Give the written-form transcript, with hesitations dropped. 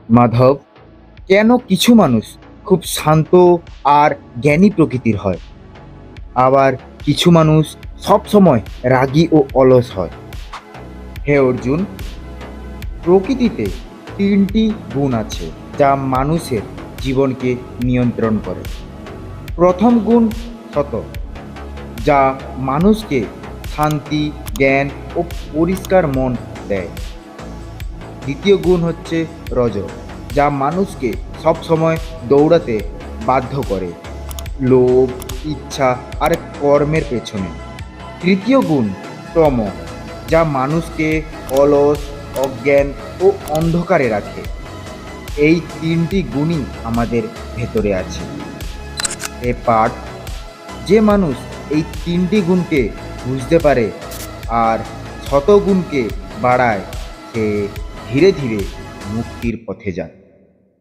মাধব, কেন কিছু মানুষ খুব শান্ত আর জ্ঞানী প্রকৃতির হয়, আবার কিছু মানুষ সবসময় রাগী ও অলস হয়? হে অর্জুন, প্রকৃতিতে তিনটি গুণ আছে যা মানুষের জীবনকে নিয়ন্ত্রণ করে। প্রথম গুণ সত, যা মানুষকে শান্তি, জ্ঞান ও পরিষ্কার মন দেয়। দ্বিতীয় গুণ হচ্ছে রজ, যা মানুষকে সবসময় দৌড়াতে বাধ্য করে, লোভ, ইচ্ছা আর কর্মের পেছনে। তৃতীয় গুণ তম, যা মানুষকে অলস, অজ্ঞান ও অন্ধকারে রাখে। এই তিনটি গুণই আমাদের ভেতরে আছে। এ পাঠ, যে মানুষ এই তিনটি গুণকে বুঝতে পারে আর শতগুণকে বাড়ায়, সে ধীরে ধীরে মুক্তির পথে যায়।